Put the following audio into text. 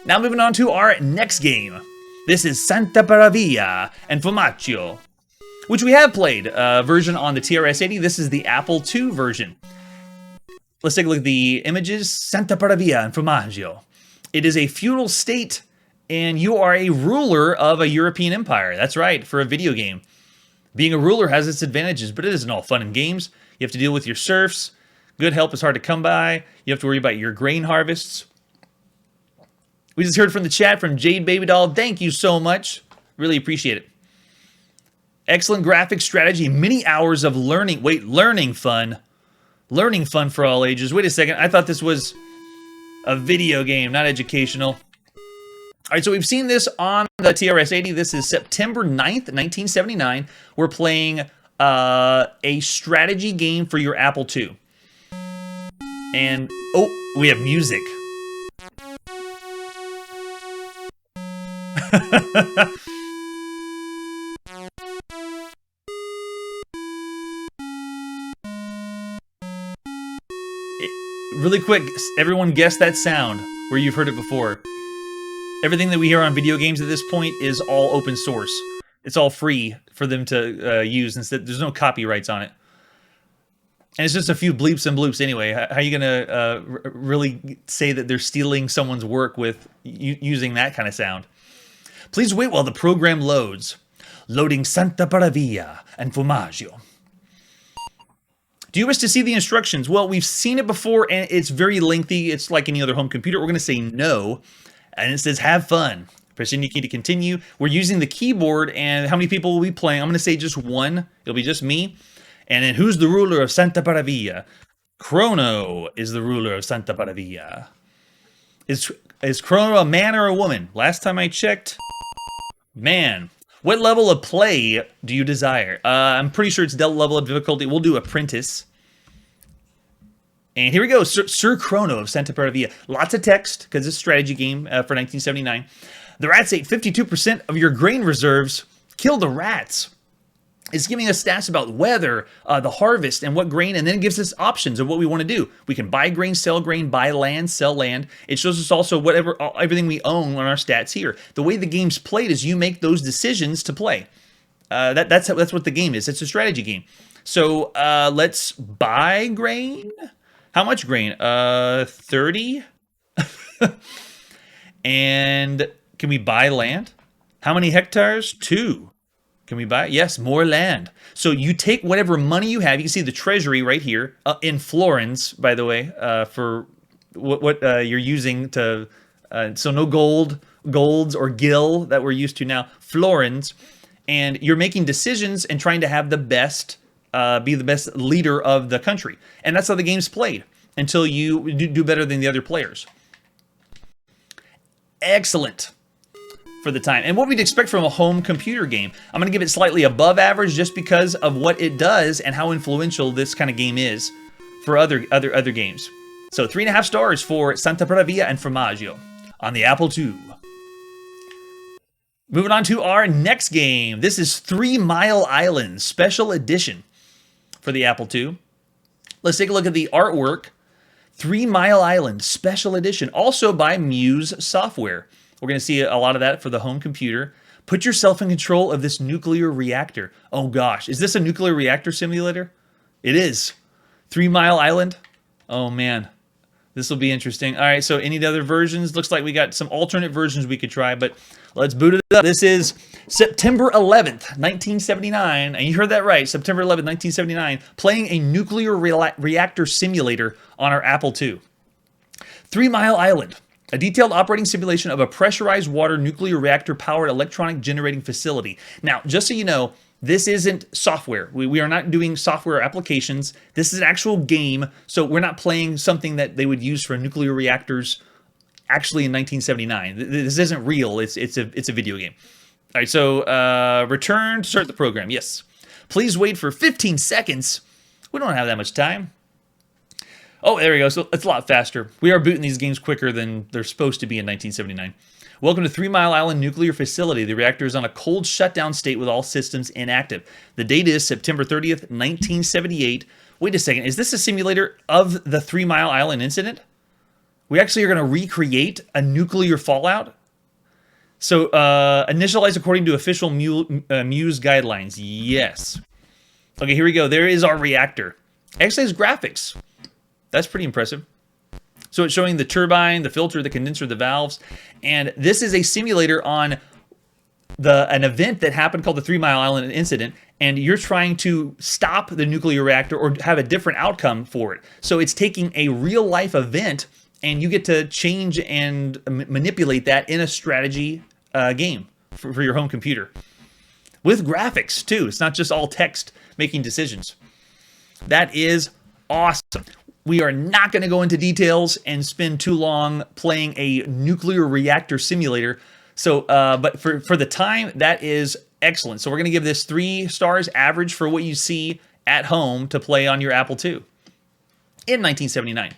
Now moving on to our next game. This is Santa Paravia and Fiumaccio, which we have played a version on the TRS-80. This is the Apple II version. Let's take a look at the images. Santa Paravia and Fiumaccio. It is a feudal state, and you are a ruler of a European empire. That's right, for a video game. Being a ruler has its advantages, but it isn't all fun and games. You have to deal with your serfs. Good help is hard to come by. You have to worry about your grain harvests. We just heard from the chat from Jade Baby Doll. Thank you so much. Really appreciate it. Excellent graphic strategy. Many hours of learning. Wait, learning fun. Learning fun for all ages. Wait a second. I thought this was a video game, not educational. All right, so we've seen this on the TRS-80. This is September 9th, 1979. We're playing a strategy game for your Apple II. And, oh, we have music. Really quick, everyone guess that sound where you've heard it before. Everything that we hear on video games at this point is all open source. It's all free for them to use. Instead, there's no copyrights on it. And it's just a few bleeps and bloops anyway. How are you going to really say that they're stealing someone's work with using that kind of sound? Please wait while the program loads. Loading Santa Paravia and Fiumaccio. Do you wish to see the instructions? Well, we've seen it before, and it's very lengthy. It's like any other home computer. We're going to say no, and it says have fun. Press any key to continue. We're using the keyboard, and how many people will be playing? I'm going to say just one. It'll be just me. And then who's the ruler of Santa Paravia? Chrono is the ruler of Santa Paravia. Is Chrono a man or a woman? Last time I checked, man. What level of play do you desire? I'm pretty sure it's level of difficulty. We'll do Apprentice. And here we go, Sir Chrono of Santa Paravia. Lots of text, because it's a strategy game for 1979. The rats ate 52% of your grain reserves. Kill the rats. It's giving us stats about weather, the harvest, and what grain, and then it gives us options of what we want to do. We can buy grain, buy land, sell land. It shows us also everything we own on our stats here. The way the game's played is you make those decisions to play. That's what the game is. It's a strategy game. So let's buy grain. How much grain? 30. And can we buy land? How many hectares? 2. Can we buy? Yes, more land. So you take whatever money you have. You can see the treasury right here in florins, by the way, for what you're using to. So no golds or gil that we're used to now. Florins, and you're making decisions and trying to have the best, be the best leader of the country, and that's how the game's played until you do better than the other players. Excellent. For the time, and what we'd expect from a home computer game. I'm going to give it slightly above average just because of what it does and how influential this kind of game is for other games. So 3.5 stars for Santa Paravia and Fiumaccio on the Apple II. Moving on to our next game. This is 3 Mile Island Special Edition for the Apple II. Let's take a look at the artwork. 3 Mile Island Special Edition, also by Muse Software. We're going to see a lot of that for the home computer. Put yourself in control of this nuclear reactor. Oh gosh, is this a nuclear reactor simulator? It is. 3 Mile Island. Oh man, this will be interesting. All right, so any other versions? Looks like we got some alternate versions we could try, but let's boot it up. This is September 11th, 1979. And you heard that right, September 11th, 1979. Playing a nuclear reactor simulator on our Apple II. 3 Mile Island. A detailed operating simulation of a pressurized water nuclear reactor-powered electronic generating facility. Now, just so you know, this isn't software. We are not doing software applications. This is an actual game, so we're not playing something that they would use for nuclear reactors actually in 1979. This isn't real. It's a video game. All right, so return to start the program. Yes. Please wait for 15 seconds. We don't have that much time. Oh, there we go. So it's a lot faster. We are booting these games quicker than they're supposed to be in 1979. Welcome to 3 Mile Island Nuclear Facility. The reactor is on a cold shutdown state with all systems inactive. The date is September 30th, 1978. Wait a second. Is this a simulator of the 3 Mile Island incident? We actually are going to recreate a nuclear fallout. So initialize according to official Muse guidelines. Yes. Okay, here we go. There is our reactor. Actually has graphics. That's pretty impressive. So it's showing the turbine, the filter, the condenser, the valves. And this is a simulator on an event that happened called the 3 Mile Island incident, and you're trying to stop the nuclear reactor or have a different outcome for it. So it's taking a real life event, and you get to change and manipulate that in a strategy game for your home computer. With graphics too. It's not just all text making decisions. That is awesome. We are not going to go into details and spend too long playing a nuclear reactor simulator. So, but for the time, that is excellent. So we're going to give this 3 stars average for what you see at home to play on your Apple II in 1979.